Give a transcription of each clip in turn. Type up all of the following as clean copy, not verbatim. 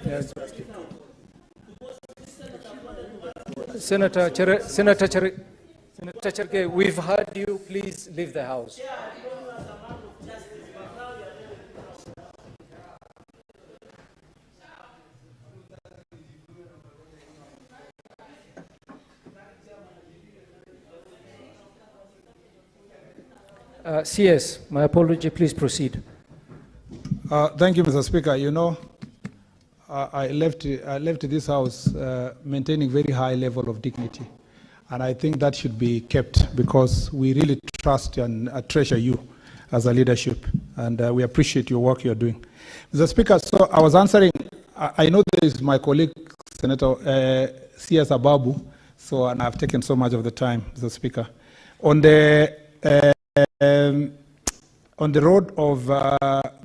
Yes. Senator Cherke, we've heard you. Please leave the house. CS, my apology, please proceed. Thank you, Mr. Speaker. You know, I left this house maintaining very high level of dignity. And I think that should be kept because we really trust and treasure you as a leadership. And we appreciate your work you're doing. Mr. Speaker, so I was answering, I know there is my colleague, Senator C.S. Ababu, so, and I've taken so much of the time, Mr. Speaker. On the road of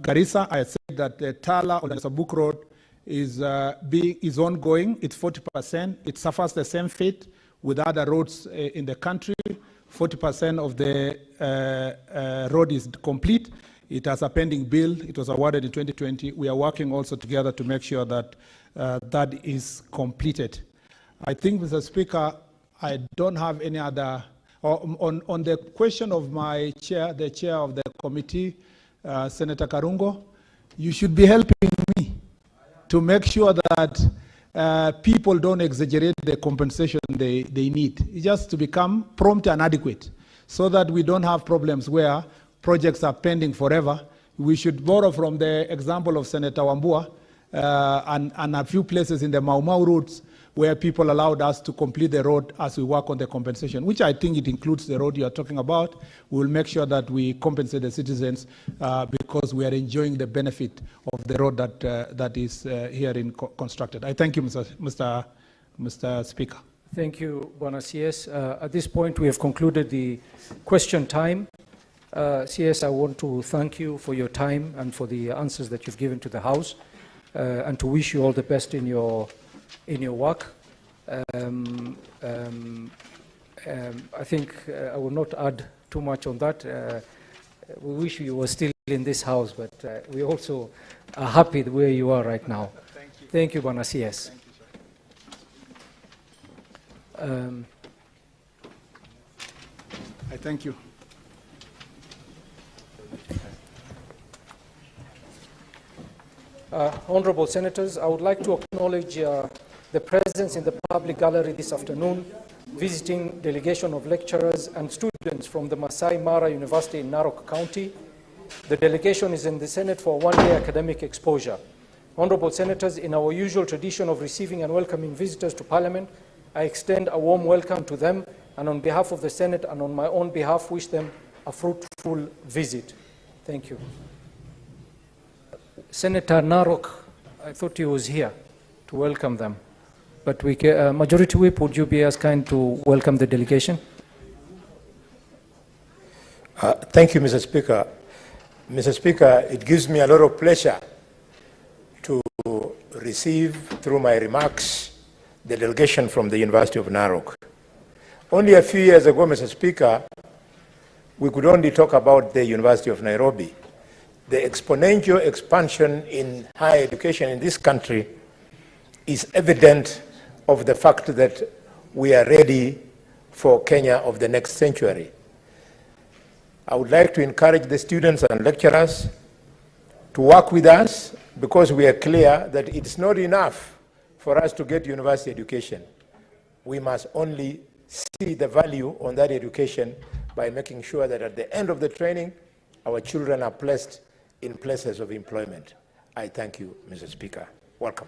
Garissa, I said that the Tala on the Sabuk Road is ongoing. It's 40%. It suffers the same fate with other roads in the country. 40% of the road is complete. It has a pending bill. It was awarded in 2020. We are working also together to make sure that that is completed. I think, Mr. Speaker, I don't have any other. On the question of my chair, the chair of the committee, Senator Karungo, you should be helping me to make sure that people don't exaggerate the compensation they need. It's just to become prompt and adequate so that we don't have problems where projects are pending forever. We should borrow from the example of Senator Wambua and a few places in the Mau Mau routes where people allowed us to complete the road as we work on the compensation, which I think it includes the road you are talking about. We will make sure that we compensate the citizens because we are enjoying the benefit of the road that is herein constructed. I thank you, Mr. Speaker. Thank you, Bwana CS. At this point, we have concluded the question time. CS, I want to thank you for your time and for the answers that you've given to the House, and to wish you all the best in your work. I think I will not add too much on that. We wish you were still in this house, but we also are happy where you are right now. Thank you. Thank you, Bwana CS. Thank you, sir. I thank you. Honorable Senators, I would like to acknowledge the presence in the public gallery this afternoon, visiting delegation of lecturers and students from the Masai Mara University in Narok County. The delegation is in the Senate for one-day academic exposure. Honorable Senators, in our usual tradition of receiving and welcoming visitors to Parliament, I extend a warm welcome to them, and on behalf of the Senate and on my own behalf, wish them a fruitful visit. Thank you. Senator Narok, I thought he was here to welcome them. But Majority Whip, would you be as kind to welcome the delegation? Thank you, Mr. Speaker. Mr. Speaker, it gives me a lot of pleasure to receive, through my remarks, the delegation from the University of Narok. Only a few years ago, Mr. Speaker, we could only talk about the University of Nairobi. The exponential expansion in higher education in this country is evident of the fact that we are ready for Kenya of the next century. I would like to encourage the students and lecturers to work with us because we are clear that it's not enough for us to get university education. We must only see the value on that education by making sure that at the end of the training, our children are placed in places of employment. I thank you, Mr. Speaker. Welcome.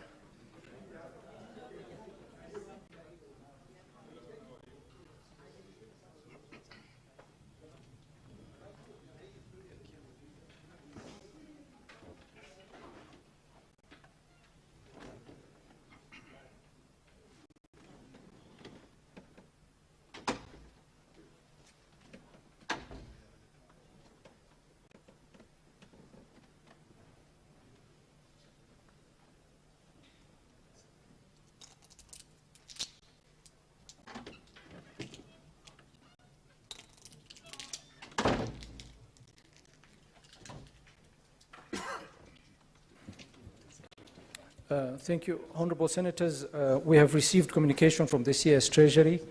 Thank you, Honorable Senators. We have received communication from the CS Treasury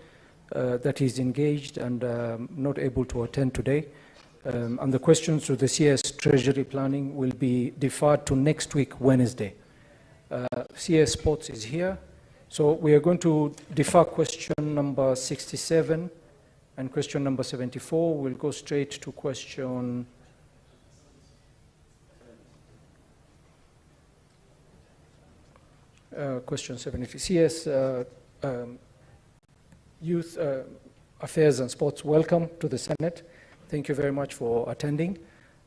that is engaged and not able to attend today. And the questions to the CS Treasury Planning will be deferred to next week, Wednesday. CS Sports is here. So we are going to defer question number 67 and question number 74. We'll go straight to question question 73. CS Youth Affairs and Sports, welcome to the Senate. Thank you very much for attending.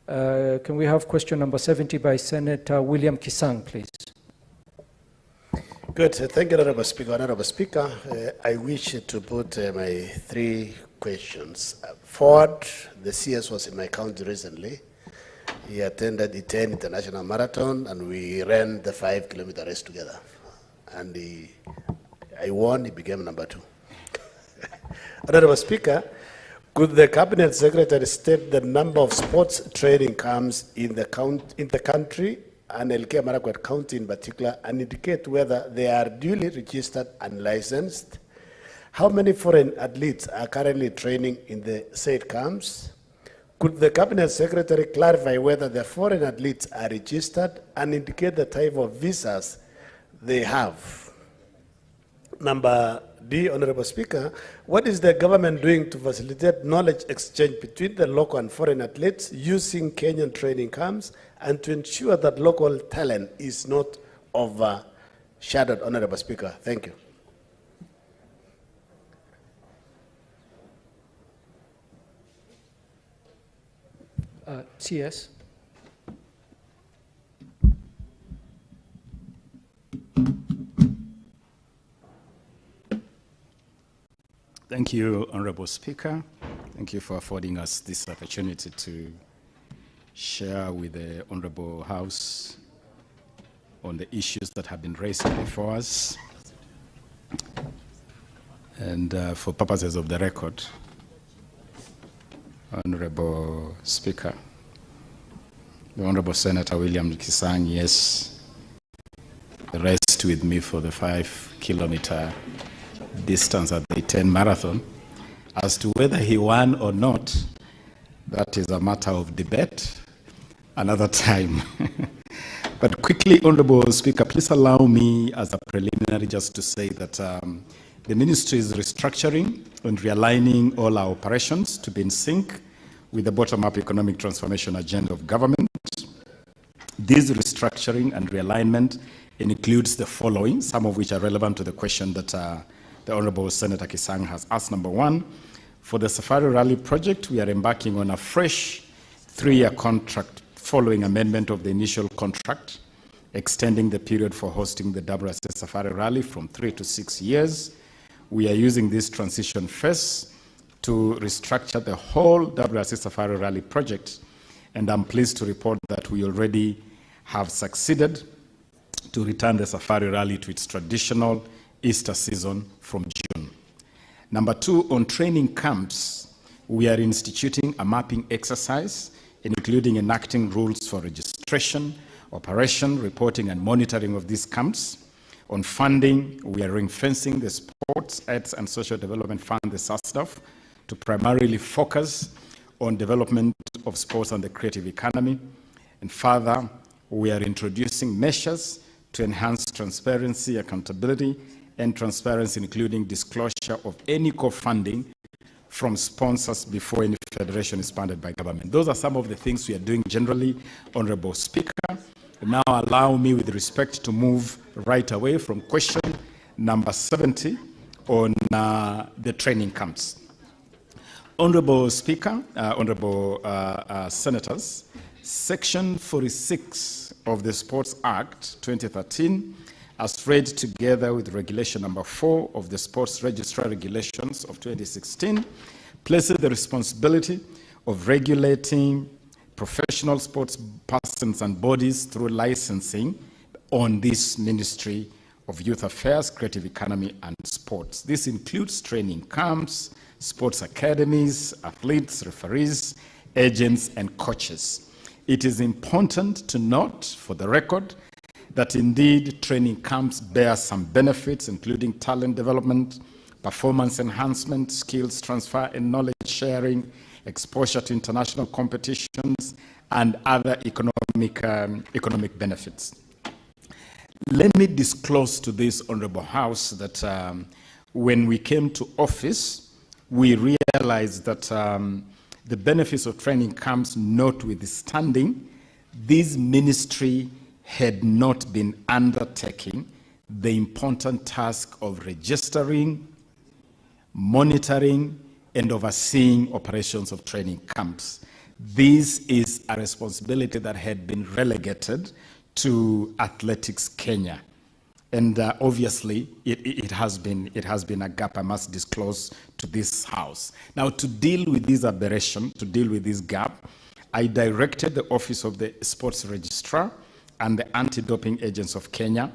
Can we have question number 70 by Senator William Kisang, please? Good. Thank you, Honorable Speaker. Honorable Speaker, I wish to put my 3 questions. Ford, the CS was in my county recently. He attended the 10 International Marathon, and we ran the 5-kilometer race together. And I won, he became number 2. Honorable Speaker, could the Cabinet Secretary state the number of sports training camps in the country, and Elgeyo Marakwet County in particular, and indicate whether they are duly registered and licensed? How many foreign athletes are currently training in the said camps? Could the Cabinet Secretary clarify whether the foreign athletes are registered and indicate the type of visas they have? Number D, Honorable Speaker, what is the government doing to facilitate knowledge exchange between the local and foreign athletes using Kenyan training camps and to ensure that local talent is not overshadowed, Honorable Speaker? Thank you. CS. Thank you, Honorable Speaker. Thank you for affording us this opportunity to share with the Honorable House on the issues that have been raised before us. And for purposes of the record, Honorable Speaker, the Honorable Senator William Kisang, yes, raced with me for the 5-kilometer distance at the 10 marathon. As to whether he won or not, that is a matter of debate another time. But quickly, Honorable Speaker, please allow me as a preliminary just to say that the ministry is restructuring and realigning all our operations to be in sync with the bottom-up economic transformation agenda of government. This restructuring and realignment includes the following, some of which are relevant to the question that the Honorable Senator Kisang has asked. Number 1, for the Safari Rally project, we are embarking on a fresh 3-year contract following amendment of the initial contract, extending the period for hosting the WSA Safari Rally from 3 to 6 years. We are using this transition phase to restructure the whole WSA Safari Rally project, and I'm pleased to report that we already have succeeded to return the Safari Rally to its traditional Easter season from June. Number 2, on training camps, we are instituting a mapping exercise, including enacting rules for registration, operation, reporting, and monitoring of these camps. On funding, we are ring-fencing the Sports, Arts, and Social Development Fund, the SASDF, to primarily focus on development of sports and the creative economy. And further, we are introducing measures to enhance transparency, accountability, and transparency, including disclosure of any co-funding from sponsors before any federation is funded by government. Those are some of the things we are doing generally, Honorable Speaker. Now allow me with respect to move right away from question number 70 on the training camps. Honorable Speaker, Honorable Senators, Section 46 of the Sports Act 2013, as read together with Regulation number 4 of the Sports Registrar Regulations of 2016, places the responsibility of regulating professional sports persons and bodies through licensing on this Ministry of Youth Affairs, Creative Economy, and Sports. This includes training camps, sports academies, athletes, referees, agents, and coaches. It is important to note, for the record, that indeed training camps bear some benefits, including talent development, performance enhancement, skills transfer and knowledge sharing, exposure to international competitions, and other economic benefits. Let me disclose to this Honorable House that when we came to office, we realized that the benefits of training camps notwithstanding, this ministry had not been undertaking the important task of registering, monitoring, and overseeing operations of training camps. This is a responsibility that had been relegated to Athletics Kenya. And obviously, it has been a gap I must disclose to this House. Now, to deal with this aberration, to deal with this gap, I directed the Office of the Sports Registrar and the Anti-Doping Agents of Kenya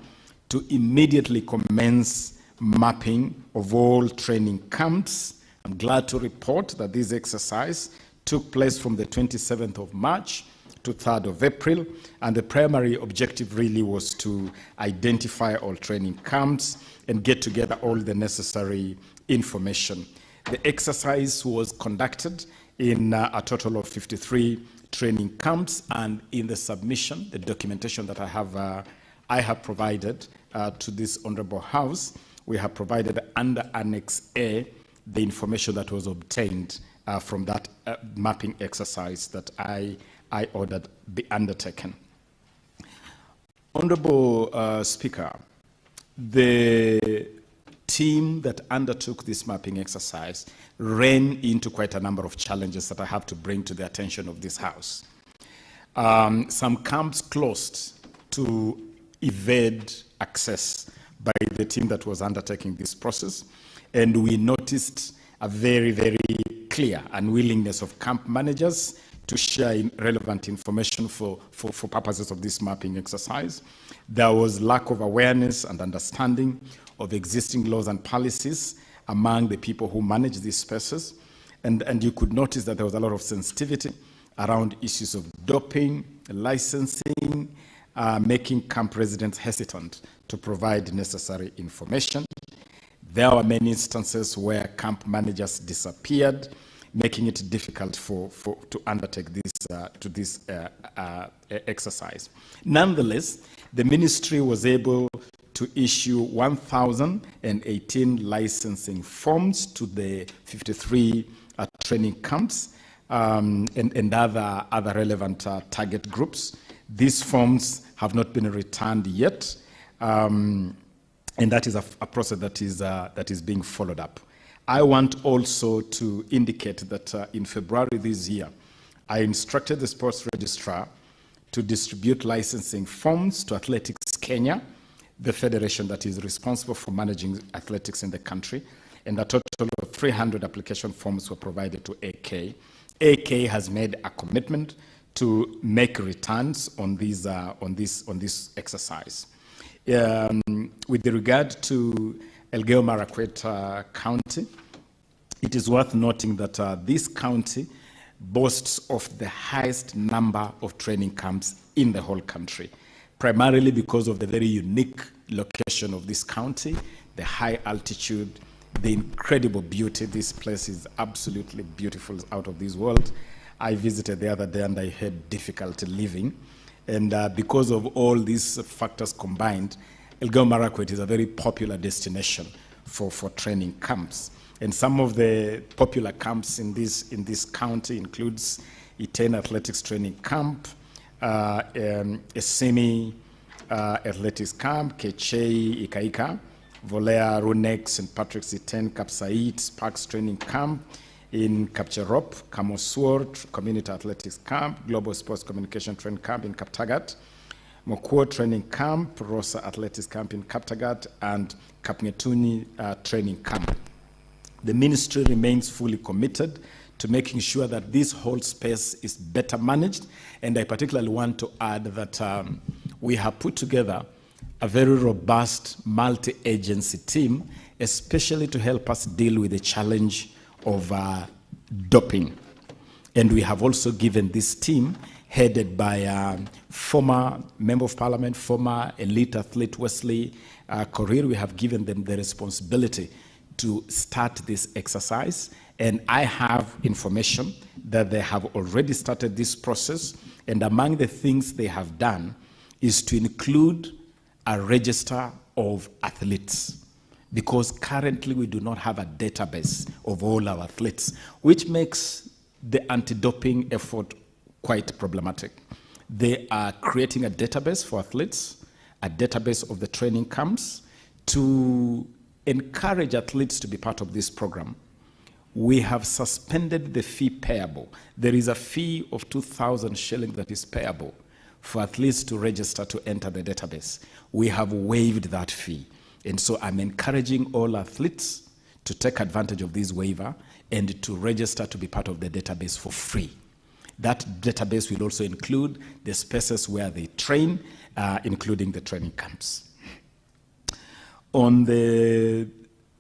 to immediately commence mapping of all training camps. I'm glad to report that this exercise took place from the 27th of March to 3rd of April, and the primary objective really was to identify all training camps and get together all the necessary information. The exercise was conducted in a total of 53 training camps, and in the submission, the documentation that I have provided to this Honorable House, we have provided under Annex A the information that was obtained from that mapping exercise that I ordered be undertaken. Honorable Speaker, the team that undertook this mapping exercise ran into quite a number of challenges that I have to bring to the attention of this House. Some camps closed to evade access by the team that was undertaking this process, and we noticed a very, very clear unwillingness of camp managers to share relevant information for purposes of this mapping exercise. There was lack of awareness and understanding of existing laws and policies among the people who manage these spaces. And you could notice that there was a lot of sensitivity around issues of doping, licensing, making camp residents hesitant to provide necessary information. There were many instances where camp managers disappeared, making it difficult to undertake this exercise. Nonetheless, the ministry was able to issue 1,018 licensing forms to the 53 training camps and other relevant target groups. These forms have not been returned yet, and that is a process that is being followed up. I want also to indicate that in February this year, I instructed the sports registrar to distribute licensing forms to Athletics Kenya, the federation that is responsible for managing athletics in the country, and a total of 300 application forms were provided to AK. AK has made a commitment to make returns on this exercise. With regard to Elgeyo Marakwet County, it is worth noting that this county boasts of the highest number of training camps in the whole country, primarily because of the very unique location of this county, the high altitude, the incredible beauty. This place is absolutely beautiful, out of this world. I visited the other day and I had difficulty living. And because of all these factors combined, Elgeyo Marakwet is a very popular destination for training camps. And some of the popular camps in this county includes Iten Athletics Training Camp, Esemi Athletics Camp, Kechei Ikaika, Volea Runex, St. Patrick's Iten, Kapsait, Sparks Training Camp, in Kapcherop, Kamoswort Community Athletics Camp, Global Sports Communication Training Camp in Kaptagat, Mokuo Training Camp, Rosa Athletics Camp in Kaptagat, and Kapngetuni Training Camp. The ministry remains fully committed to making sure that this whole space is better managed, and I particularly want to add that we have put together a very robust multi-agency team, especially to help us deal with the challenge of doping. And we have also given this team headed by former Member of Parliament, former elite athlete Wesley Korir. We have given them the responsibility to start this exercise, and I have information that they have already started this process, and among the things they have done is to include a register of athletes, because currently we do not have a database of all our athletes, which makes the anti-doping effort quite problematic. They are creating a database for athletes, a database of the training camps, to encourage athletes to be part of this program. We have suspended the fee payable. There is a fee of 2,000 shillings that is payable for athletes to register to enter the database. We have waived that fee. And so I'm encouraging all athletes to take advantage of this waiver and to register to be part of the database for free. That database will also include the spaces where they train, including the training camps. On the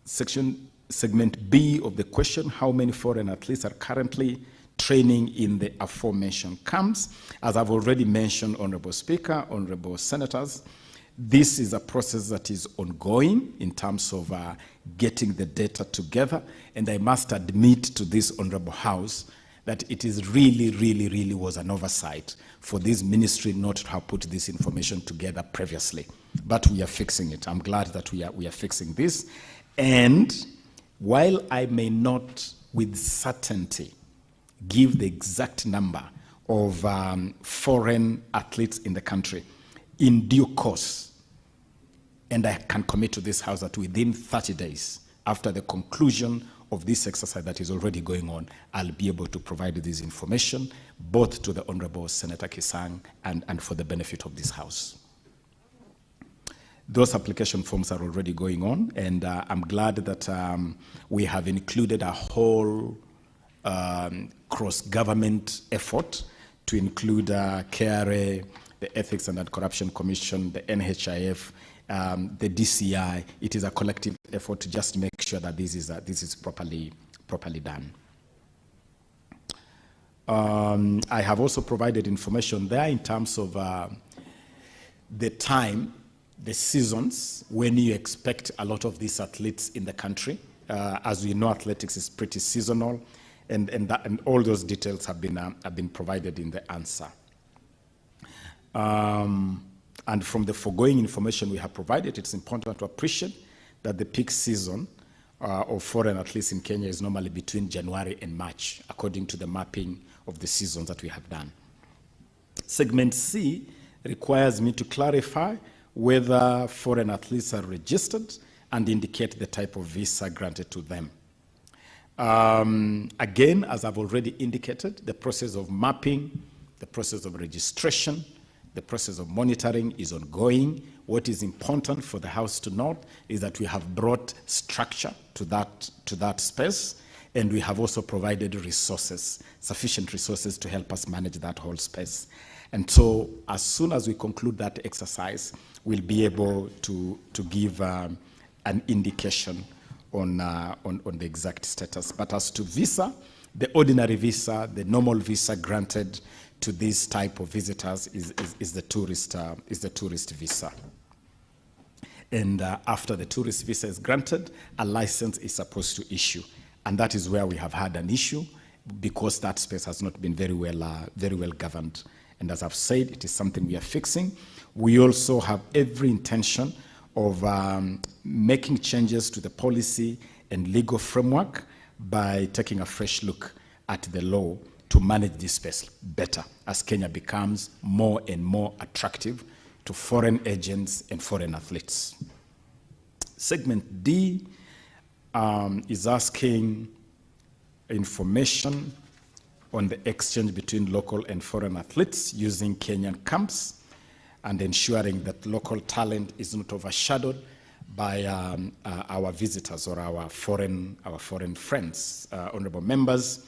segment B of the question, how many foreign athletes are currently training in the aforementioned camps? As I've already mentioned, Honorable Speaker, Honorable Senators, this is a process that is ongoing in terms of getting the data together, and I must admit to this Honorable House that it is really was an oversight for this ministry not to have put this information together previously. But we are fixing it. I'm glad that we are fixing this. And while I may not with certainty give the exact number of foreign athletes in the country, in due course, and I can commit to this House that within 30 days, after the conclusion of this exercise that is already going on, I'll be able to provide this information, both to the Honorable Senator Kisang and for the benefit of this House. Those application forms are already going on, and I'm glad that we have included a whole cross-government effort to include KRA, the Ethics and Anti-Corruption Commission, the NHIF, the DCI. It is a collective effort to just make sure that this is properly done. I have also provided information there in terms of the time, the seasons, when you expect a lot of these athletes in the country. As we know, athletics is pretty seasonal, and all those details have been provided in the answer. And from the foregoing information we have provided, it's important to appreciate that the peak season of foreign athletes in Kenya is normally between January and March, according to the mapping of the seasons that we have done. Segment C requires me to clarify whether foreign athletes are registered and indicate the type of visa granted to them. Again, as I've already indicated, the process of mapping, the process of registration, the process of monitoring is ongoing. What is important for the House to note is that we have brought structure to that space, and we have also provided resources, sufficient resources to help us manage that whole space. And so as soon as we conclude that exercise, we'll be able to give an indication on the exact status. But as to visa, the ordinary visa, the normal visa granted to this type of visitors is the tourist visa. And after the tourist visa is granted, a license is supposed to issue. And that is where we have had an issue, because that space has not been very well governed. And as I've said, it is something we are fixing. We also have every intention of making changes to the policy and legal framework by taking a fresh look at the law to manage this space better as Kenya becomes more and more attractive to foreign agents and foreign athletes. Segment D is asking information on the exchange between local and foreign athletes using Kenyan camps and ensuring that local talent is not overshadowed by our visitors or our foreign friends. Honorable members,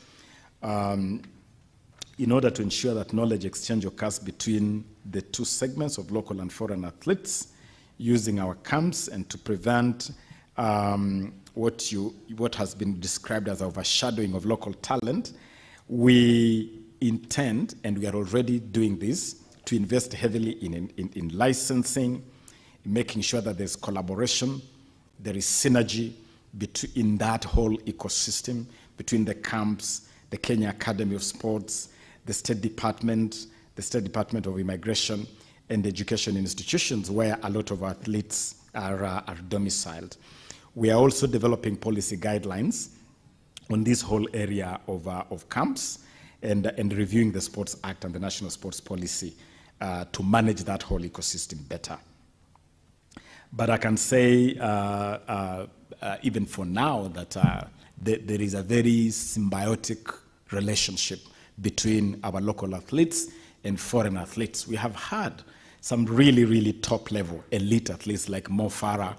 in order to ensure that knowledge exchange occurs between the two segments of local and foreign athletes using our camps, and to prevent what has been described as overshadowing of local talent, we intend, and we are already doing this, to invest heavily in licensing, making sure that there's collaboration, there is synergy in that whole ecosystem between the camps, the Kenya Academy of Sports, the State Department of Immigration, and education institutions where a lot of athletes are domiciled. We are also developing policy guidelines on this whole area of camps and reviewing the Sports Act and the National Sports Policy to manage that whole ecosystem better. But I can say, even for now, that there is a very symbiotic relationship between our local athletes and foreign athletes. We have had some really, really top-level elite athletes like Mo Farah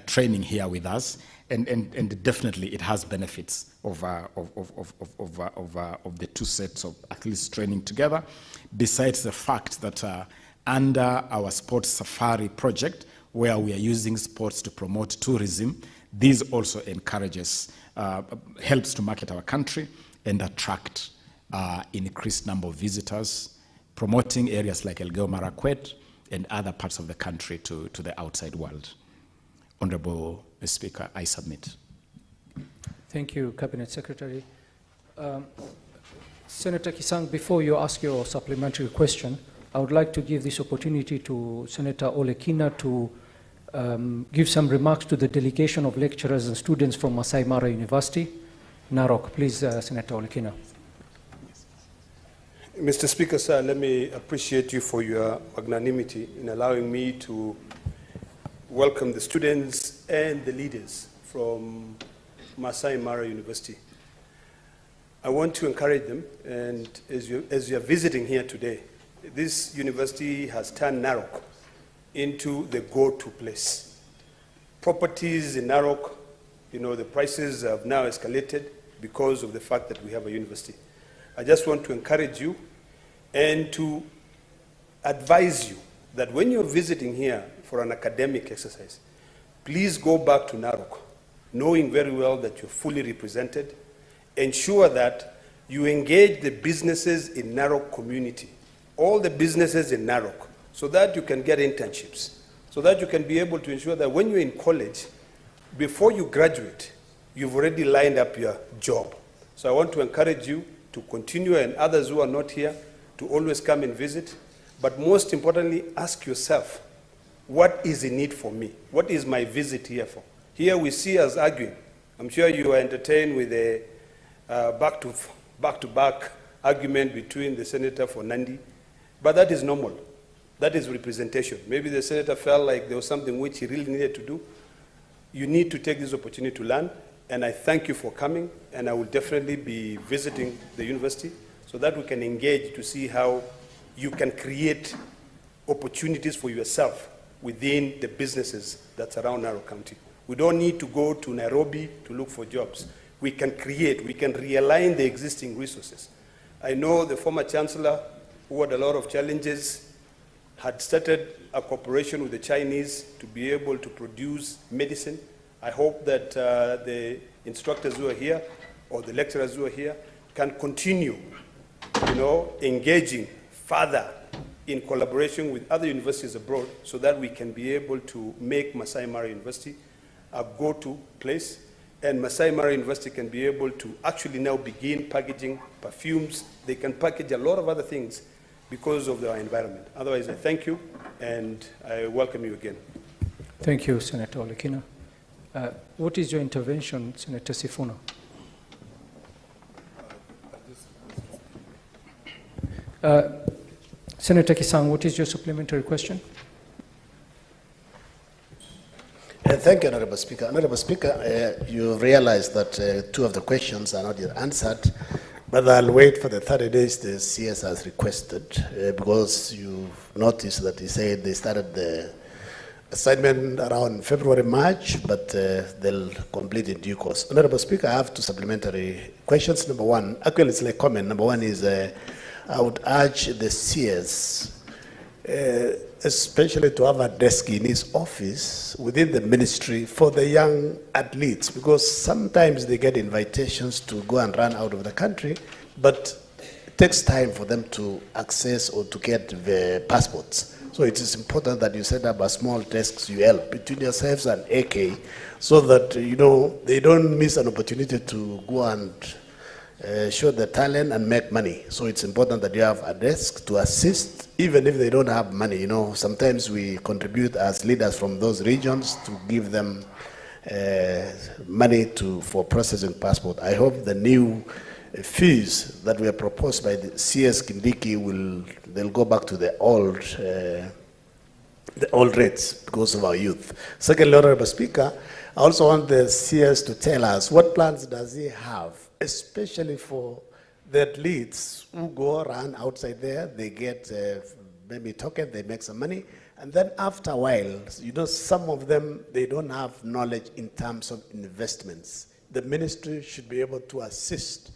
training here with us, and definitely it has benefits of the two sets of athletes training together, besides the fact that under our Sports Safari project, where we are using sports to promote tourism, this also encourages, helps to market our country and attract increased number of visitors, promoting areas like Elgeyo Marakwet and other parts of the country to the outside world. Honorable Speaker, I submit. Thank you, Cabinet Secretary. Senator Kisang, before you ask your supplementary question, I would like to give this opportunity to Senator Olekina to give some remarks to the delegation of lecturers and students from Masai Mara University, Narok. Please, Senator Olekina. Mr. Speaker, sir, let me appreciate you for your magnanimity in allowing me to welcome the students and the leaders from Masai Mara University. I want to encourage them, and as you are visiting here today, this university has turned Narok into the go-to place. Properties in Narok, the prices have now escalated because of the fact that we have a university. I just want to encourage you and to advise you that when you're visiting here for an academic exercise, please go back to Narok, knowing very well that you're fully represented. Ensure that you engage the businesses in Narok community, all the businesses in Narok, so that you can get internships, so that you can be able to ensure that when you're in college, before you graduate, you've already lined up your job. So I want to encourage you to continue, and others who are not here, to always come and visit. But most importantly, ask yourself, what is in it for me? What is my visit here for? Here we see us arguing. I'm sure you are entertained with a back-to-back argument between the senator for Nandi, but that is normal. That is representation. Maybe the senator felt like there was something which he really needed to do. You need to take this opportunity to learn, and I thank you for coming, and I will definitely be visiting the university so that we can engage to see how you can create opportunities for yourself within the businesses that surround Narok County. We don't need to go to Nairobi to look for jobs. We can create, we can realign the existing resources. I know the former chancellor, who had a lot of challenges, had started a cooperation with the Chinese to be able to produce medicine. I hope that the instructors who are here or the lecturers who are here can continue, engaging further in collaboration with other universities abroad so that we can be able to make Masai Mara University a go-to place, and Masai Mara University can be able to actually now begin packaging perfumes. They can package a lot of other things because of our environment. Otherwise, I thank you, and I welcome you again. Thank you, Senator Olekina. What is your intervention, Senator Sifuna? Senator Kisang, what is your supplementary question? Thank you, Honorable Speaker. Honorable Speaker, you realize that two of the questions are not yet answered, but I'll wait for the 30 days the CS has requested, because you noticed that he said they started the assignment around February, March, but they'll complete in due course. Honorable Speaker, I have two supplementary questions. Number one, actually it's like comment. Number one is I would urge the CS, especially to have a desk in his office within the ministry for the young athletes, because sometimes they get invitations to go and run out of the country, but it takes time for them to access or to get the passports. So it is important that you set up a small desk UL between yourselves and AK, so that, you know, they don't miss an opportunity to go and show the talent and make money. So it's important that you have a desk to assist, even if they don't have money. You know, sometimes we contribute as leaders from those regions to give them money for processing passport. I hope the new fees that were proposed by the CS Kindiki they'll go back to the old rates because of our youth. Secondly, Honorable Speaker, I also want the CS to tell us what plans does he have, especially for the athletes who go around outside there, they get maybe token, they make some money, and then after a while, you know, some of them, they don't have knowledge in terms of investments. The ministry should be able to assist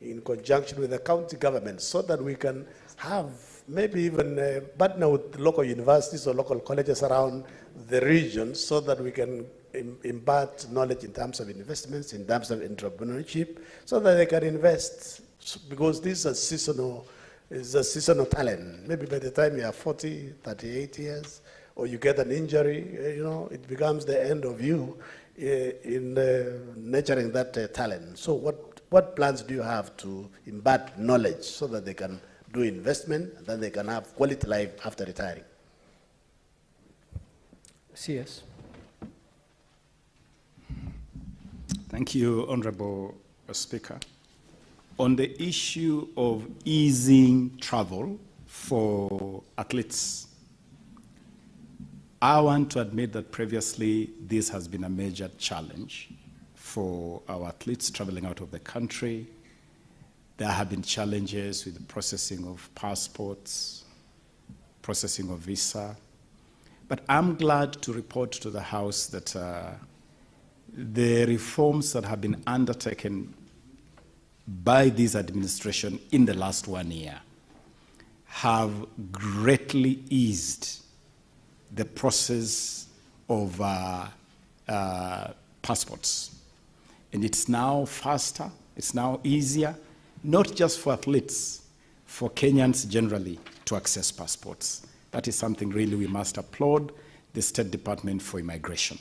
in conjunction with the county government so that we can have maybe even partner with local universities or local colleges around the region so that we can impart knowledge in terms of investments, in terms of entrepreneurship, so that they can invest, because this is a seasonal talent. Maybe by the time you are 40, 38 years, or you get an injury, you know, it becomes the end of you in nurturing that talent. So what plans do you have to impart knowledge so that they can do investment and then they can have quality life after retiring? CS. Thank you, Honorable Speaker. On the issue of easing travel for athletes, I want to admit that previously this has been a major challenge for our athletes traveling out of the country. There have been challenges with the processing of passports, processing of visa. But I'm glad to report to the House that the reforms that have been undertaken by this administration in the last 1 year have greatly eased the process of passports. And it's now faster, it's now easier, not just for athletes, for Kenyans generally to access passports. That is something really we must applaud the State Department for Immigration.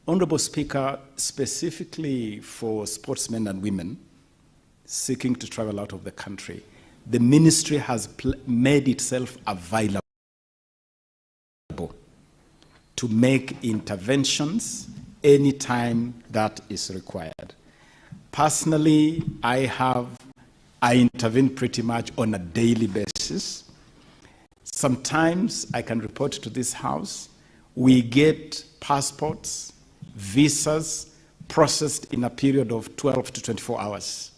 Honorable Speaker, specifically for sportsmen and women seeking to travel out of the country, the ministry has made itself available to make interventions anytime that is required. Personally, I intervene pretty much on a daily basis. Sometimes I can report to this House, we get passports, visas processed in a period of 12 to 24 hours.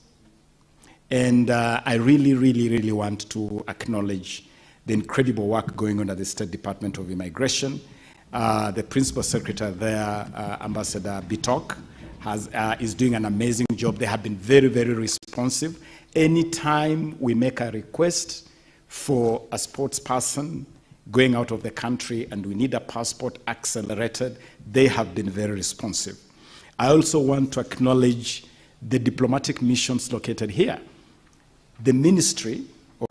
And I really want to acknowledge the incredible work going on at the State Department of Immigration. The Principal Secretary there, Ambassador Bitok, is doing an amazing job. They have been very responsive. Anytime we make a request for a sports person going out of the country and we need a passport accelerated, they have been very responsive. I also want to acknowledge the diplomatic missions located here. The Ministry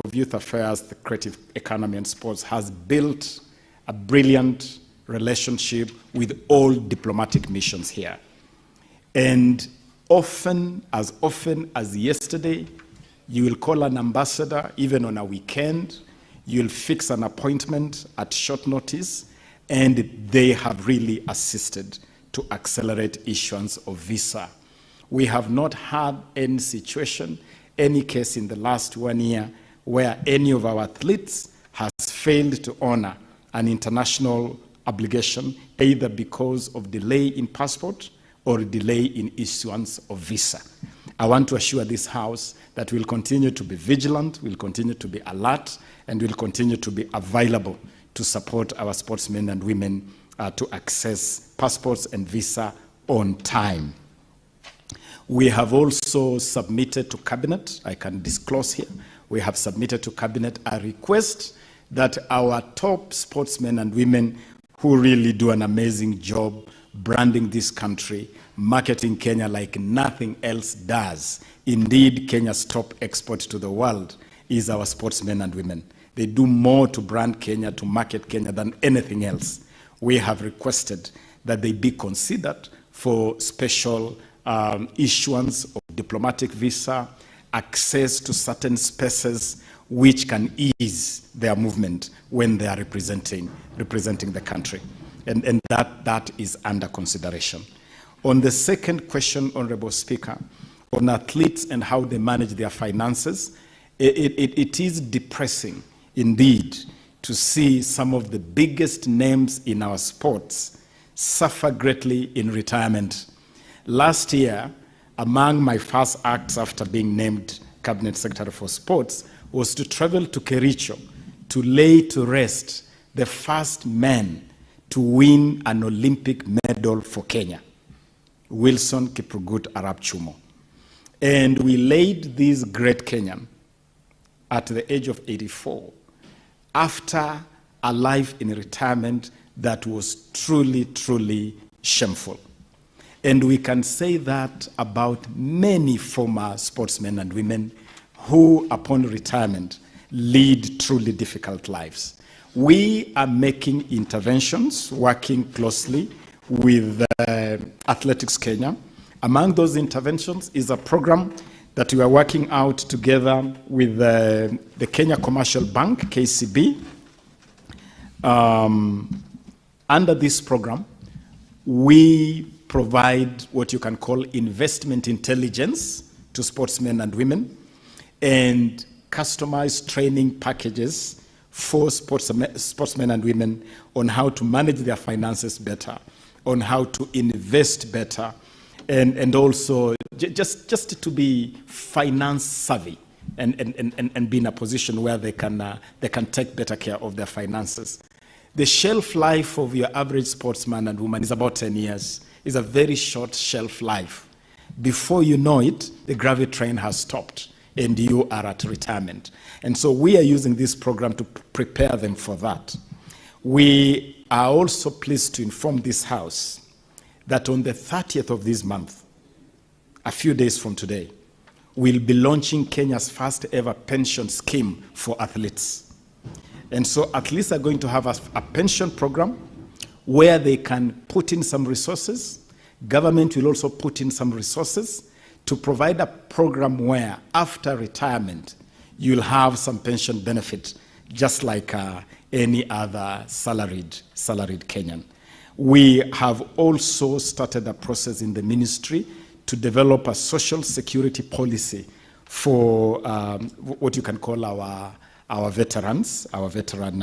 of Youth Affairs, the Creative Economy and Sports has built a brilliant relationship with all diplomatic missions here. And often as yesterday, you will call an ambassador, even on a weekend, you'll fix an appointment at short notice, and they have really assisted to accelerate issuance of visa. We have not had any situation, any case in the last 1 year where any of our athletes has failed to honor an international obligation, either because of delay in passport or delay in issuance of visa. I want to assure this House that we'll continue to be vigilant, we'll continue to be alert, and we'll continue to be available to support our sportsmen and women to access passports and visa on time. We have also submitted to Cabinet, I can disclose here, we have submitted to Cabinet a request that our top sportsmen and women who really do an amazing job branding this country, marketing Kenya like nothing else does. Indeed, Kenya's top export to the world is our sportsmen and women. They do more to brand Kenya, to market Kenya than anything else. We have requested that they be considered for special issuance of diplomatic visa, access to certain spaces which can ease their movement when they are representing the country. And that is under consideration. On the second question, Honorable Speaker, on athletes and how they manage their finances, it is depressing indeed to see some of the biggest names in our sports suffer greatly in retirement. Last year, among my first acts after being named Cabinet Secretary for Sports was to travel to Kericho to lay to rest the first man to win an Olympic medal for Kenya, Wilson Kiprugut Arap Chumo. And we laid this great Kenyan at the age of 84 after a life in retirement that was truly, truly shameful. And we can say that about many former sportsmen and women who, upon retirement, lead truly difficult lives. We are making interventions, working closely with Athletics Kenya. Among those interventions is a program that we are working out together with the Kenya Commercial Bank, KCB. Under this program, we provide what you can call investment intelligence to sportsmen and women and customized training packages for sportsmen and women on how to manage their finances better, on how to invest better, and also just to be finance savvy and be in a position where they can take better care of their finances. The shelf life of your average sportsman and woman is about 10 years. It's a very short shelf life. Before you know it, the gravity train has stopped and you are at retirement. And so we are using this program to prepare them for that. We are also pleased to inform this House that on the 30th of this month, a few days from today, we'll be launching Kenya's first ever pension scheme for athletes. And so athletes are going to have a pension program where they can put in some resources. Government will also put in some resources to provide a program where after retirement, you'll have some pension benefit, just like any other salaried Kenyan. We have also started a process in the ministry to develop a social security policy for what you can call our veterans, our veteran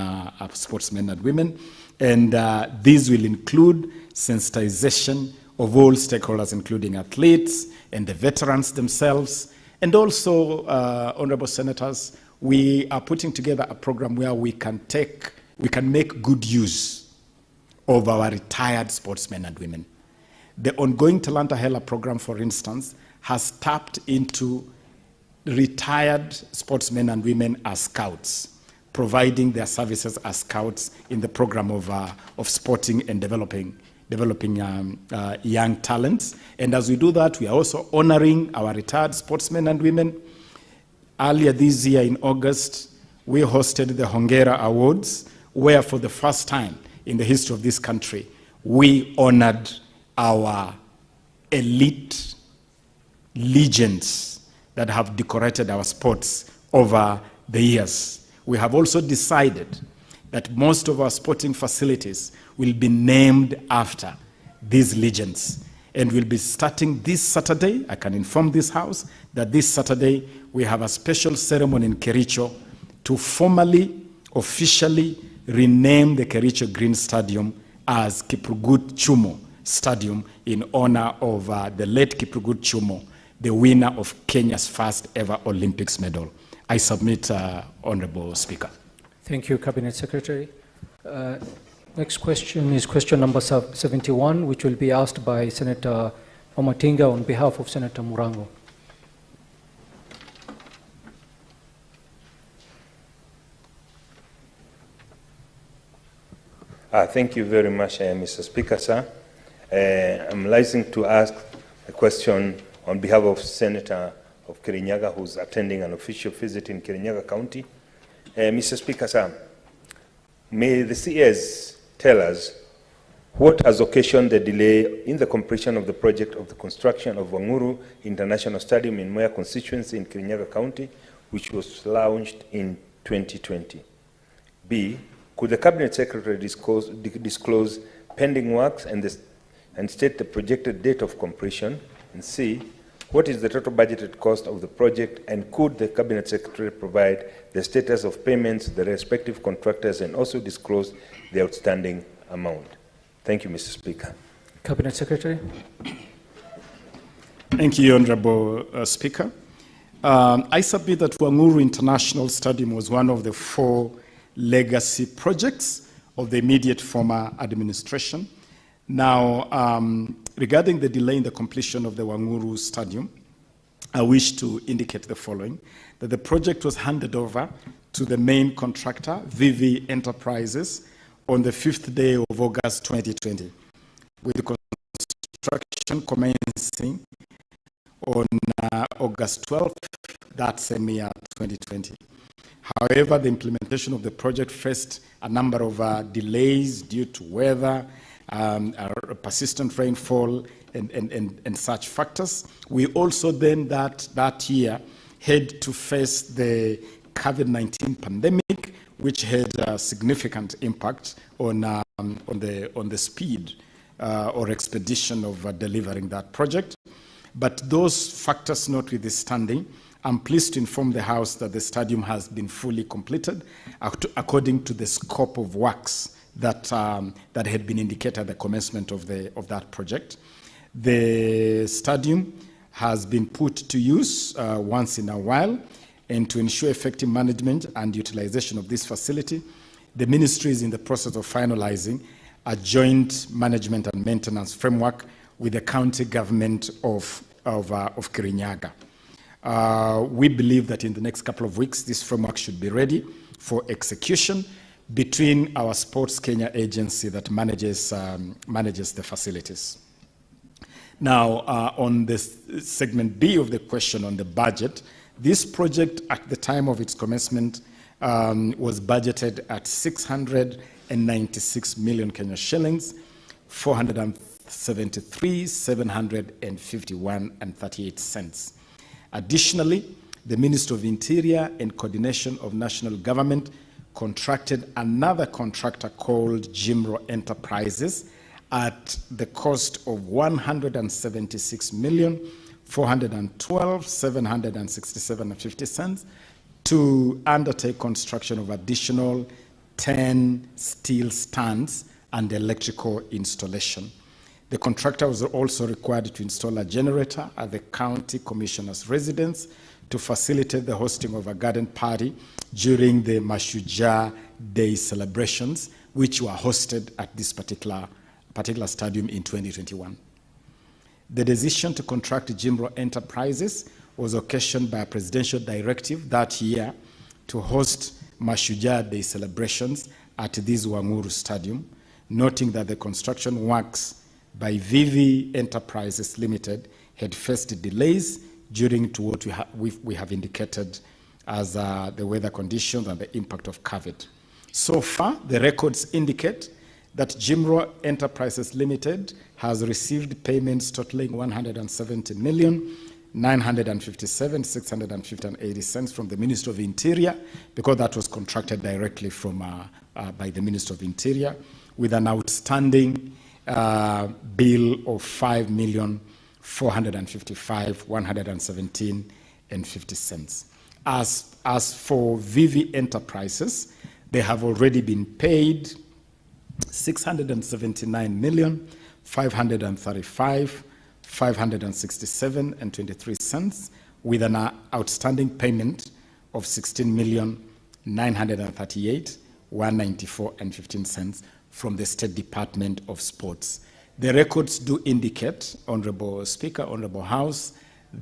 sportsmen and women. And these will include sensitization of all stakeholders, including athletes and the veterans themselves. And also, honorable senators, we are putting together a program where we can make good use of our retired sportsmen and women. The ongoing Talanta Hela program, for instance, has tapped into retired sportsmen and women as scouts, providing their services as scouts in the program of sporting and developing young talents. And as we do that, we are also honoring our retired sportsmen and women. Earlier this year in August, we hosted the Hongera Awards, where for the first time in the history of this country, we honored our elite legends that have decorated our sports over the years. We have also decided that most of our sporting facilities will be named after these legends. And we'll be starting this Saturday. I can inform this House that this Saturday we have a special ceremony in Kericho to formally, officially rename the Kericho Green Stadium as Kiprugut Chumo Stadium in honor of the late Kiprugut Chumo, the winner of Kenya's first ever Olympics medal. I submit, Honorable Speaker. Thank you, Cabinet Secretary. Next question is question number 71, which will be asked by Senator Omatinga on behalf of Senator Murango. Thank you very much, Mr. Speaker, sir. I'm licensed to ask a question on behalf of Senator of Kirinyaga, who's attending an official visit in Kirinyaga County. Mr. Speaker, sir, may the CS tell us what has occasioned the delay in the completion of the project of the construction of Uhuru International Stadium in Moya constituency in Kirinyaga County, which was launched in 2020? B, could the Cabinet Secretary disclose pending works and state the projected date of completion? And C, what is the total budgeted cost of the project, and could the Cabinet Secretary provide the status of payments to the respective contractors and also disclose the outstanding amount? Thank you, Mr. Speaker. Cabinet Secretary. Thank you, Honorable Speaker. I submit that Uhuru International Stadium was one of the 4 legacy projects of the immediate former administration. Now, regarding the delay in the completion of the Uhuru Stadium, I wish to indicate the following: that the project was handed over to the main contractor, VV Enterprises, on the 5th day of August 2020, with the construction commencing on August 12th, that same year, 2020. However, the implementation of the project faced a number of delays due to weather, persistent rainfall, and such factors. We also then that year had to face the COVID-19 pandemic, which had a significant impact on the speed or expedition of delivering that project. But those factors notwithstanding, I'm pleased to inform the House that the stadium has been fully completed according to the scope of works that had been indicated at the commencement of that project. The stadium has been put to use once in a while, and to ensure effective management and utilization of this facility, the ministry is in the process of finalizing a joint management and maintenance framework with the county government of Kirinyaga. We believe that in the next couple of weeks, this framework should be ready for execution between our Sports Kenya agency that manages the facilities. Now, on the segment B of the question on the budget, this project at the time of its commencement was budgeted at 696 million Kenya shillings, 473,751 cents. Additionally, the Ministry of Interior and Coordination of National Government contracted another contractor called Jimro Enterprises at the cost of 176,412,767.50 cents to undertake construction of additional 10 steel stands and electrical installation. The contractor was also required to install a generator at the county commissioner's residence to facilitate the hosting of a garden party during the Mashujaa Day celebrations, which were hosted at this particular stadium in 2021. The decision to contract Jimro Enterprises was occasioned by a presidential directive that year to host Mashujaa Day celebrations at this Uhuru Stadium, noting that the construction works by VV Enterprises Limited had faced delays due to what we have indicated as the weather conditions and the impact of COVID. So far, the records indicate that Jimro Enterprises Limited has received payments totaling 170,957,650.80 cents from the Ministry of Interior, because that was contracted directly by the Ministry of Interior, with an outstanding bill of 5,455,117.50 cents. As for VV Enterprises, they have already been paid 679,535,567.23 cents, with an outstanding payment of 16,938,194.15 cents from the State Department of Sports. The records do indicate, Honorable Speaker, Honorable House,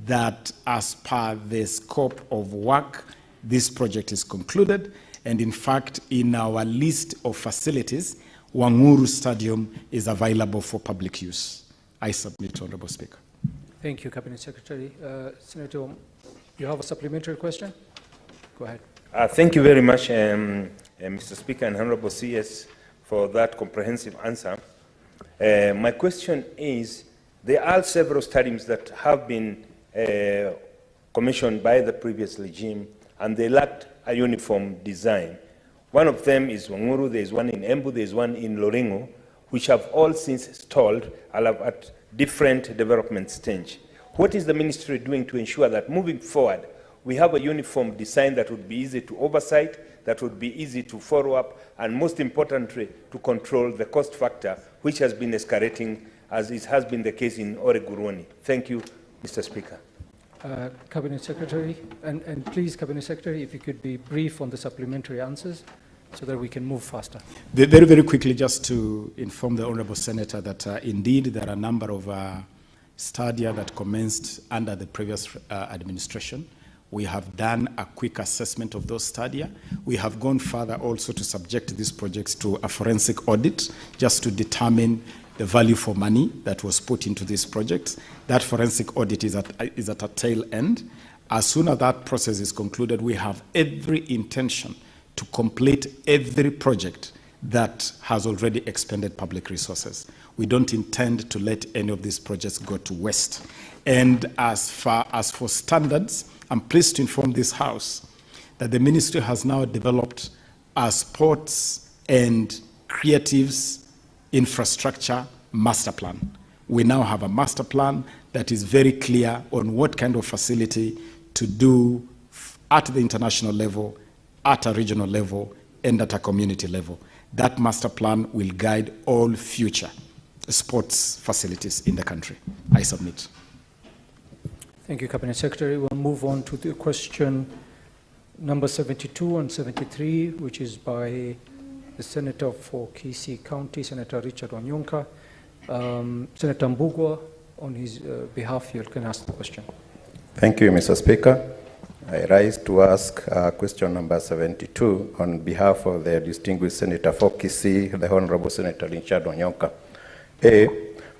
that as per the scope of work, this project is concluded. And in fact, in our list of facilities, Wanguru Stadium is available for public use. I submit, Honorable Speaker. Thank you, Cabinet Secretary. Senator, you have a supplementary question? Go ahead. Thank you very much, Mr. Speaker and Honorable CS, for that comprehensive answer. My question is, there are several stadiums that have been commissioned by the previous regime, and they lacked a uniform design. One of them is Wanguru, there is one in Embu, there is one in Loringo, which have all since stalled at different development stage. What is the ministry doing to ensure that moving forward, we have a uniform design that would be easy to oversight, that would be easy to follow up, and most importantly, to control the cost factor, which has been escalating, as it has been the case in Oreguruoni. Thank you, Mr. Speaker. Cabinet Secretary, and please, Cabinet Secretary, if you could be brief on the supplementary answers so that we can move faster. Very, very quickly, just to inform the Honourable Senator that indeed there are a number of stadia that commenced under the previous administration. We have done a quick assessment of those stadia. We have gone further also to subject these projects to a forensic audit just to determine the value for money that was put into these projects. That forensic audit is at a tail end. As soon as that process is concluded, we have every intention to complete every project that has already expended public resources. We don't intend to let any of these projects go to waste. And as far as for standards, I'm pleased to inform this House that the ministry has now developed a sports and creatives infrastructure master plan. We now have a master plan that is very clear on what kind of facility to do at the international level, at a regional level, and at a community level. That master plan will guide all future sports facilities in the country. I submit. Thank you, Cabinet Secretary. We'll move on to the question number 72 and 73, which is by the Senator for Kisii County, Senator Richard Wanyonka. Senator Mbugua, on his behalf, you can ask the question. Thank you, Mr. Speaker. I rise to ask question number 72 on behalf of the distinguished Senator for Kisii, the Honorable Senator Richard Wanyonka. A,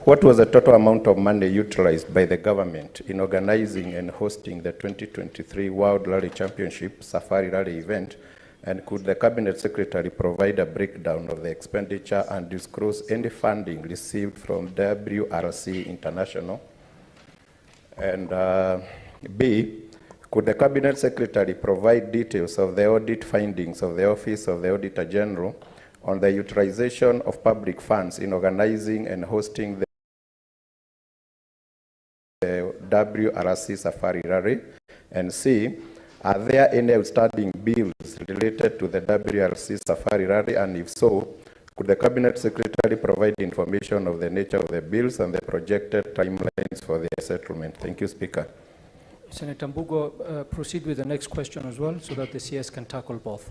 what was the total amount of money utilized by the government in organizing and hosting the 2023 World Rally Championship Safari Rally event? And could the Cabinet Secretary provide a breakdown of the expenditure and disclose any funding received from WRC International? And B, could the Cabinet Secretary provide details of the audit findings of the Office of the Auditor General on the utilization of public funds in organizing and hosting the WRC Safari Rally? And C, are there any outstanding bills related to the WRC Safari Rally? And if so, could the Cabinet Secretary provide information of the nature of the bills and the projected timelines for their settlement? Thank you, Speaker. Senator Mbugua, proceed with the next question as well so that the CS can tackle both.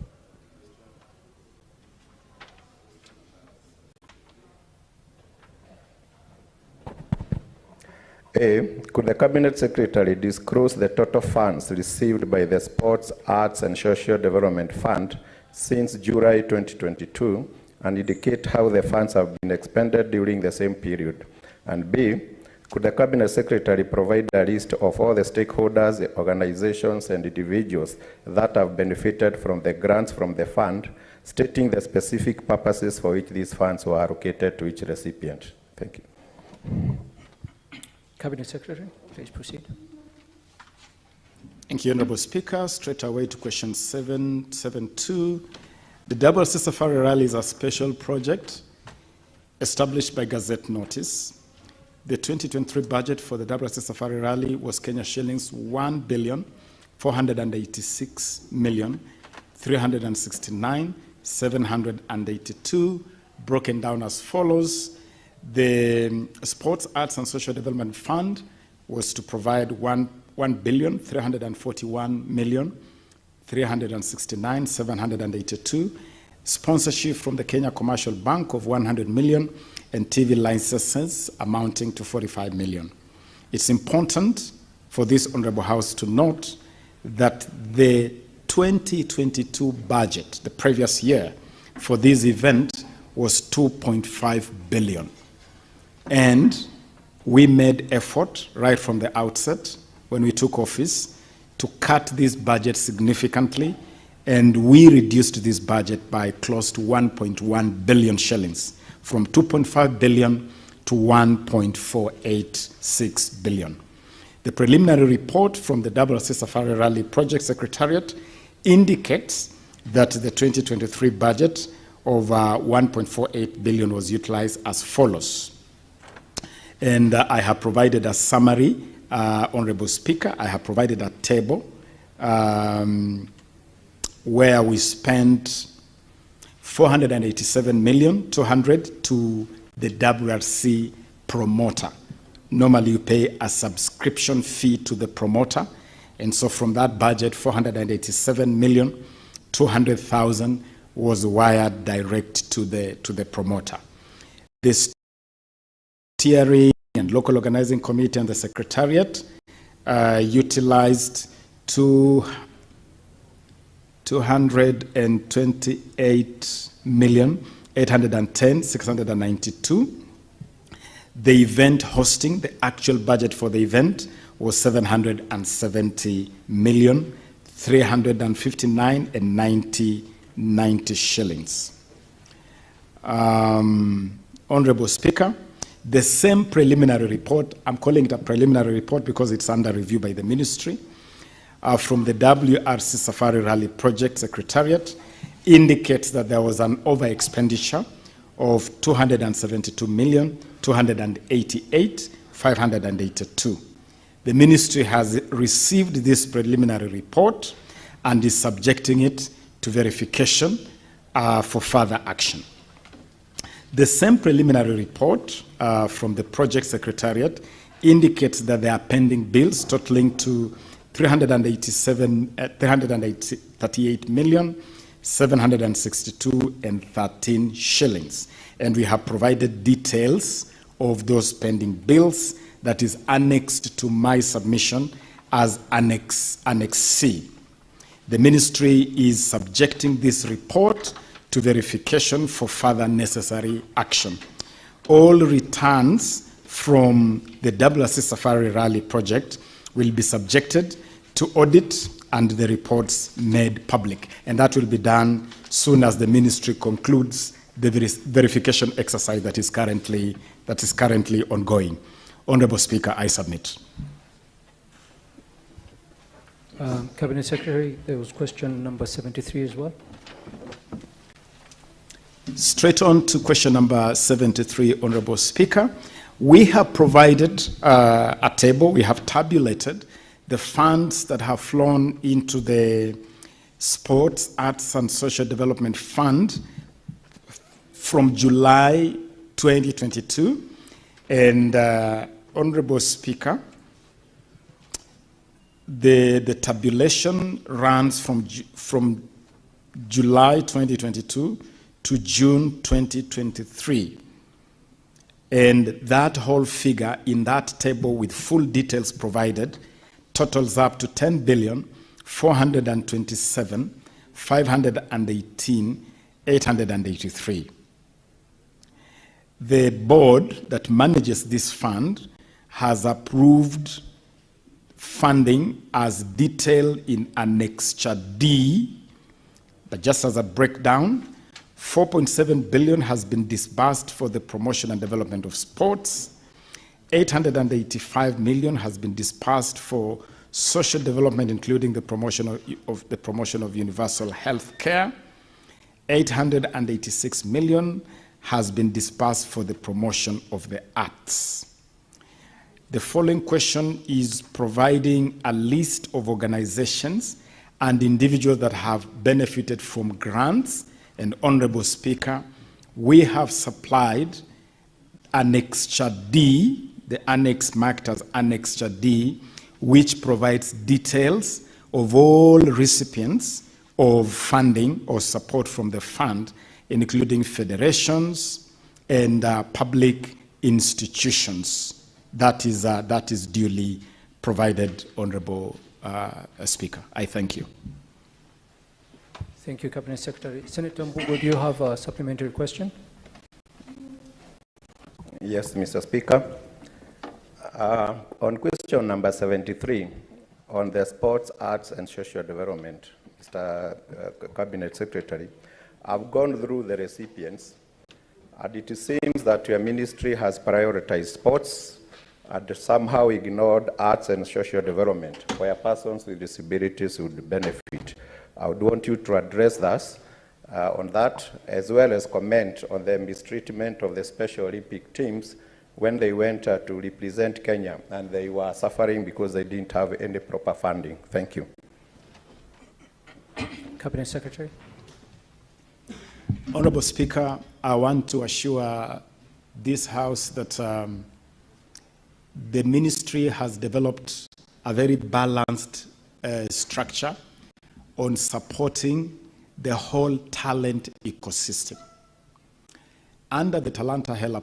A, could the Cabinet Secretary disclose the total funds received by the Sports, Arts and Social Development Fund since July 2022 and indicate how the funds have been expended during the same period? And B, could the Cabinet Secretary provide a list of all the stakeholders, organizations and individuals that have benefited from the grants from the fund, stating the specific purposes for which these funds were allocated to each recipient? Thank you. Cabinet Secretary, please proceed. Thank you, Honorable Speaker. Straight away to question 772. The WRC Safari Rally is a special project established by Gazette Notice. The 2023 budget for the WRC Safari Rally was Kenya shillings 1,486,369,782, broken down as follows. The Sports, Arts and Social Development Fund was to provide 1,341,369,782, sponsorship from the Kenya Commercial Bank of 100 million, and TV licenses amounting to 45 million. It's important for this Honorable House to note that the 2022 budget, the previous year, for this event was 2.5 billion. And we made effort right from the outset when we took office to cut this budget significantly, and we reduced this budget by close to 1.1 billion shillings, from 2.5 billion to 1.486 billion. The preliminary report from the WRC Safari Rally Project Secretariat indicates that the 2023 budget of 1.48 billion was utilized as follows. And I have provided a summary, Honorable Speaker. I have provided a table where we spent 487,200,000 to the WRC promoter. Normally you pay a subscription fee to the promoter, and so from that budget, 487,200,000 was wired direct to the promoter. The steering and local organizing committee and the secretariat utilized 228,810,692. The event hosting, the actual budget for the event was 770,359,90 shillings. Honorable Speaker, the same preliminary report, I'm calling it a preliminary report because it's under review by the ministry, from the WRC Safari Rally Project Secretariat indicates that there was an over expenditure of 272,288,582. The ministry has received this preliminary report and is subjecting it to verification for further action. The same preliminary report from the project secretariat indicates that there are pending bills totaling to 38,762,13 shillings. And we have provided details of those pending bills that is annexed to my submission as Annex C. The ministry is subjecting this report to verification for further necessary action. All returns from the WRC Safari Rally project will be subjected to audit and the reports made public. And that will be done soon as the ministry concludes the verification exercise that is currently ongoing. Honorable Speaker, I submit. Cabinet Secretary, there was question number 73 as well. Straight on to question number 73, Honorable Speaker. We have provided a table, we have tabulated the funds that have flown into the Sports, Arts and Social Development Fund from July 2022. And Honorable Speaker, the tabulation runs from July 2022 to June 2023. And that whole figure in that table with full details provided totals up to 10,427,518,883. The board that manages this fund has approved funding as detailed in Annexure D, but just as a breakdown, 4.7 billion has been disbursed for the promotion and development of sports. 885 million has been disbursed for social development, including the promotion of universal health care. 886 million has been disbursed for the promotion of the arts. The following question is providing a list of organizations and individuals that have benefited from grants. And Honorable Speaker, we have supplied Annexure D, the annex marked as Annexure D, which provides details of all recipients of funding or support from the fund, including federations and public institutions. That is duly provided, Honorable Speaker. I thank you. Thank you, Cabinet Secretary. Senator Mbugo, do you have a supplementary question? Yes, Mr. Speaker. On question number 73, on the sports, arts, and social development, Mr. Cabinet Secretary, I've gone through the recipients, and it seems that your ministry has prioritized sports and somehow ignored arts and social development, where persons with disabilities would benefit. I would want you to address us on that, as well as comment on the mistreatment of the Special Olympic teams when they went to represent Kenya and they were suffering because they didn't have any proper funding. Thank you. Cabinet Secretary. Honorable Speaker, I want to assure this House that the ministry has developed a very balanced structure on supporting the whole talent ecosystem. Under the Talanta Hela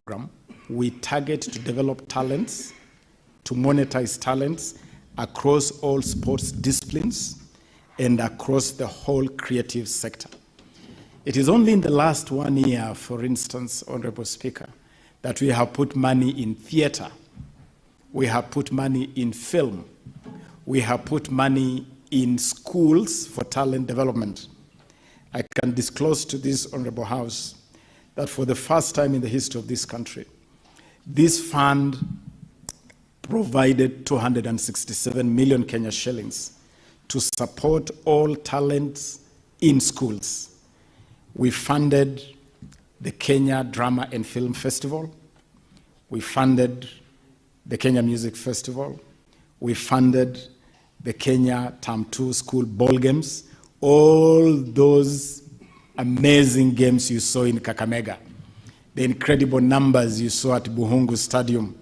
program, we target to develop talents, to monetize talents across all sports disciplines and across the whole creative sector. It is only in the last 1 year, for instance, Honorable Speaker, that we have put money in theater, we have put money in film, we have put money in schools for talent development. I can disclose to this Honorable House that for the first time in the history of this country, this fund provided 267 million Kenya shillings to support all talents in schools. We funded the Kenya Drama and Film Festival. We funded the Kenya Music Festival. We funded the Kenya Term 2 School Ball Games. All those amazing games you saw in Kakamega, the incredible numbers you saw at Buhungu Stadium,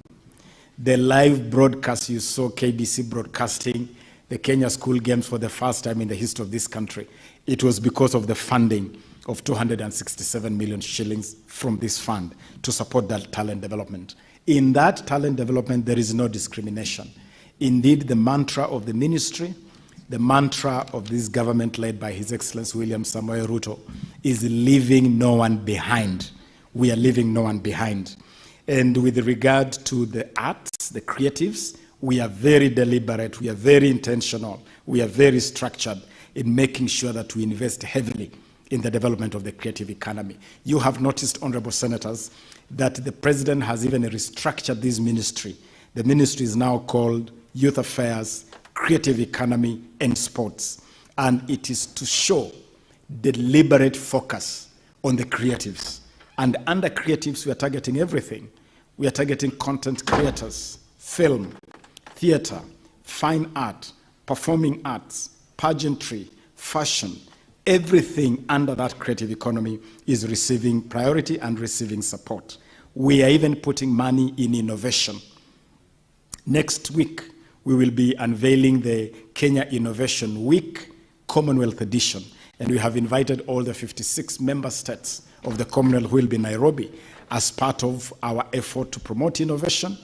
the live broadcast you saw KBC broadcasting the Kenya School Games for the first time in the history of this country. It was because of the funding of 267 million shillings from this fund to support that talent development. In that talent development, there is no discrimination. Indeed, the mantra of the ministry, the mantra of this government led by His Excellency William Samoei Ruto is leaving no one behind. We are leaving no one behind. And with regard to the arts, the creatives, we are very deliberate, we are very intentional, we are very structured in making sure that we invest heavily in the development of the creative economy. You have noticed, honorable senators, that the president has even restructured this ministry. The ministry is now called Youth Affairs, Creative Economy, and Sports. And it is to show deliberate focus on the creatives. And under creatives, we are targeting everything. We are targeting content creators, film, theater, fine art, performing arts, pageantry, fashion. Everything under that creative economy is receiving priority and receiving support. We are even putting money in innovation. Next week, we will be unveiling the Kenya Innovation Week Commonwealth Edition, and we have invited all the 56 member states of the Commonwealth who will be in Nairobi as part of our effort to promote innovation.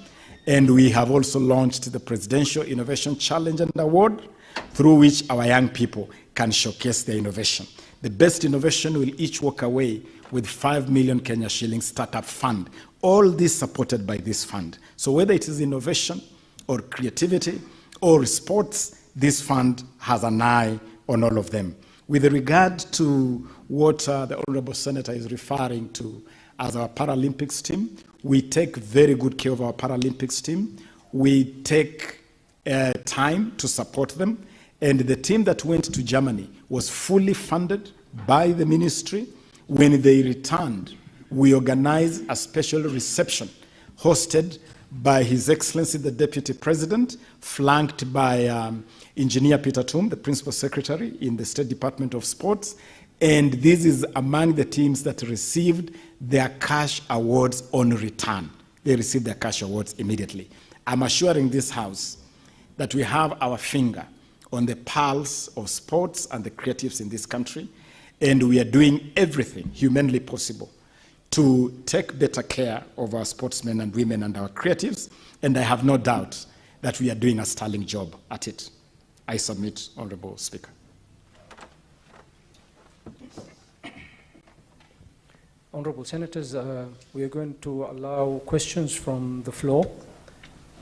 And we have also launched the Presidential Innovation Challenge and Award, through which our young people can showcase their innovation. The best innovation will each walk away with 5 million Kenya shillings startup fund. All this supported by this fund. So whether it is innovation or creativity or sports, this fund has an eye on all of them. With regard to what the Honorable Senator is referring to as our Paralympics team, we take very good care of our Paralympics team. We take time to support them. And the team that went to Germany was fully funded by the ministry. When they returned, we organized a special reception hosted by His Excellency the Deputy President, flanked by Engineer Peter Tum, the Principal Secretary in the State Department of Sports. And this is among the teams that received their cash awards on return. They received their cash awards immediately. I'm assuring this House that we have our finger on the pulse of sports and the creatives in this country, and we are doing everything humanly possible to take better care of our sportsmen and women and our creatives, and I have no doubt that we are doing a sterling job at it. I submit, Honorable Speaker. Honorable Senators, we are going to allow questions from the floor.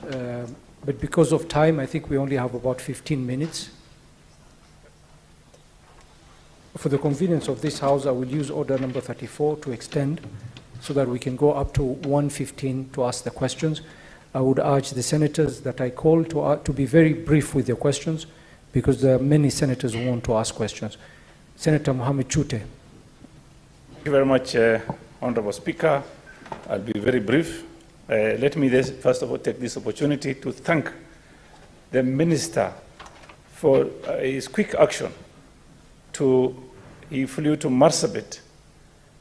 But because of time, I think we only have about 15 minutes. For the convenience of this House, I will use order number 34 to extend so that we can go up to 1:15 to ask the questions. I would urge the senators that I call to be very brief with your questions because there are many senators who want to ask questions. Senator Mohamed Chute. Thank you very much, Honorable Speaker. I'll be very brief. Let me first of all take this opportunity to thank the Minister for his quick action. He flew to Marsabit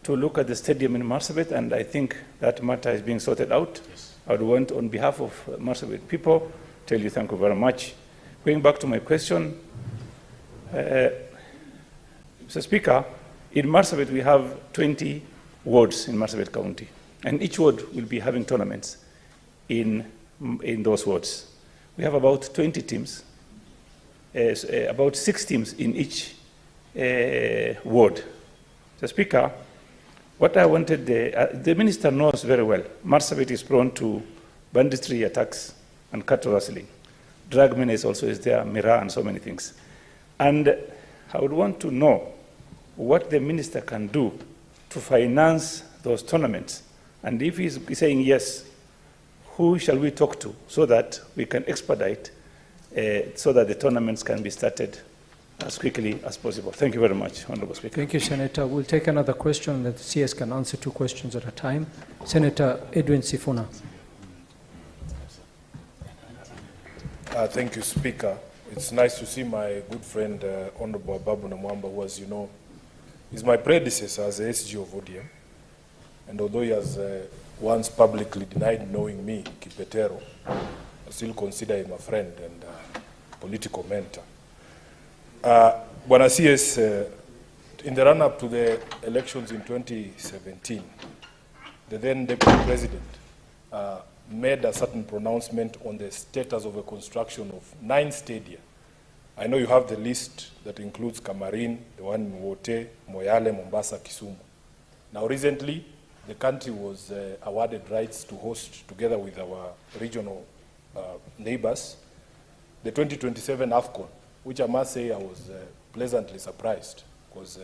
to look at the stadium in Marsabit, and I think that matter is being sorted out. Yes. I would want, on behalf of Marsabit people, tell you thank you very much. Going back to my question, Mr. Speaker, in Marsabit we have 20 wards in Marsabit County, and each ward will be having tournaments in those wards. We have about 20 teams, about 6 teams in each ward. Mr. Speaker, what I wanted, the Minister knows very well, Marsabit is prone to banditry attacks and cattle rustling. Drug menace also is there, Mira and so many things. And I would want to know what the Minister can do to finance those tournaments. And if he's saying yes, who shall we talk to so that we can expedite so that the tournaments can be started as quickly as possible. Thank you very much, Honorable Speaker. Thank you, Senator. We'll take another question that the CS can answer 2 questions at a time. Senator Edwin Sifuna. Thank you, Speaker. It's nice to see my good friend, Honorable Babu Namwamba, who, as you know, is my predecessor as the SG of ODM. And although he has once publicly denied knowing me, Kipetero, I still consider him a friend and political mentor. Bwana CS, in the run-up to the elections in 2017, the then Deputy President made a certain pronouncement on the status of the construction of 9 stadia. I know you have the list that includes Kamarin, the one in Wote, Moyale, Mombasa, Kisumu. Now recently, the country was awarded rights to host, together with our regional neighbors, the 2027 AFCON, which I must say I was pleasantly surprised, because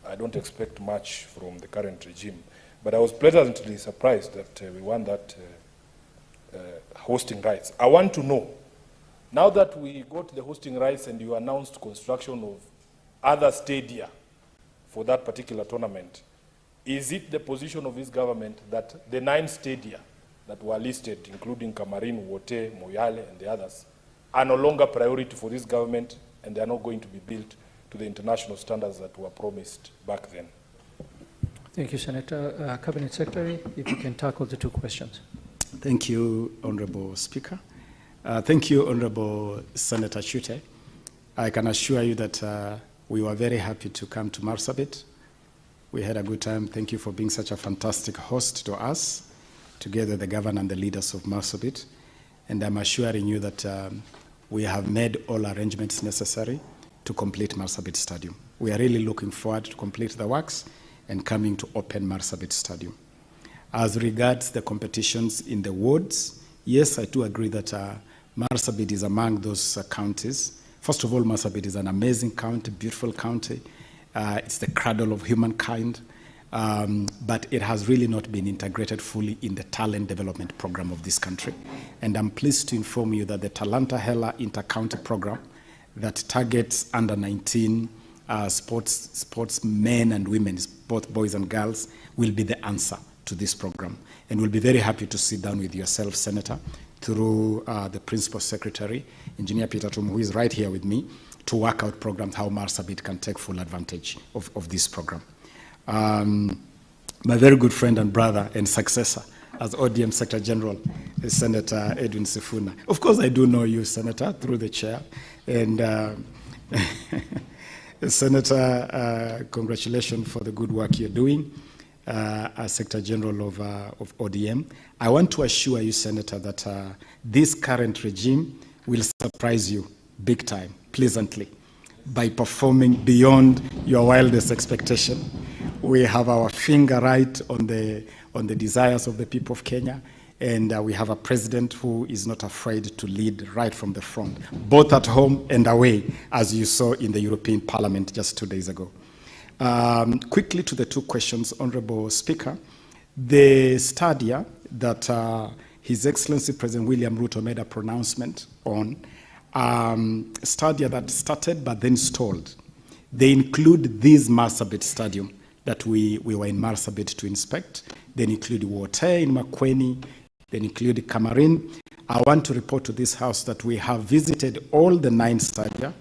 I don't expect much from the current regime. But I was pleasantly surprised that we won that hosting rights. I want to know, now that we got the hosting rights and you announced construction of other stadia for that particular tournament, is it the position of this government that the 9 stadia that were listed, including Kamarin, Wote, Moyale, and the others, are no longer priority for this government and they are not going to be built to the international standards that were promised back then? Thank you, Senator. Cabinet Secretary, if you can tackle the 2 questions. Thank you, Honorable Speaker. Thank you, Honorable Senator Chute. I can assure you that we were very happy to come to Marsabit. We had a good time. Thank you for being such a fantastic host to us, together the governor and the leaders of Marsabit. And I'm assuring you that we have made all arrangements necessary to complete Marsabit Stadium. We are really looking forward to complete the works and coming to open Marsabit Stadium. As regards the competitions in the wards, yes, I do agree that Marsabit is among those counties. First of all, Marsabit is an amazing county, beautiful county. It's the cradle of humankind, but it has really not been integrated fully in the talent development program of this country. And I'm pleased to inform you that the Talanta Hela Inter-County program that targets under 19 sports men and women, both boys and girls, will be the answer to this program. And we'll be very happy to sit down with yourself, Senator, through the Principal Secretary, Engineer Peter Tum, who is right here with me, to work out programs how Marsabit can take full advantage of this program. My very good friend and brother and successor as ODM Secretary General is Senator Edwin Sifuna. Of course, I do know you, Senator, through the chair. And Senator, congratulations for the good work you're doing as Secretary General of ODM. I want to assure you, Senator, that this current regime will surprise you big time, pleasantly, by performing beyond your wildest expectation. we have our finger right on the desires of the people of Kenya, and we have a president who is not afraid to lead right from the front, both at home and away, as you saw in the European Parliament just 2 days ago. Quickly to the two questions, Honorable Speaker. The study that His Excellency President William Ruto made a pronouncement on, study that started but then stalled. They include this Marsabit Stadium that we were in Marsabit to inspect. They include water in Makwiny. They include Camarin. I want to report to this House that we have visited all the 9 stadia.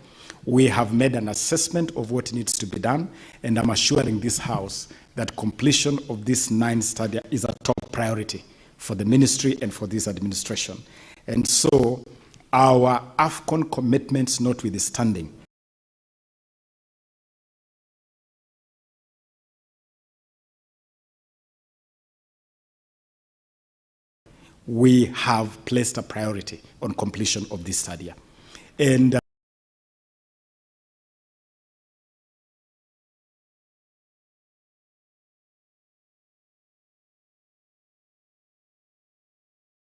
We have made an assessment of what needs to be done, and I'm assuring this House that completion of this 9 stadia is a top priority for the ministry and for this administration. And so our AFCON commitments notwithstanding, we have placed a priority on completion of this stadia. And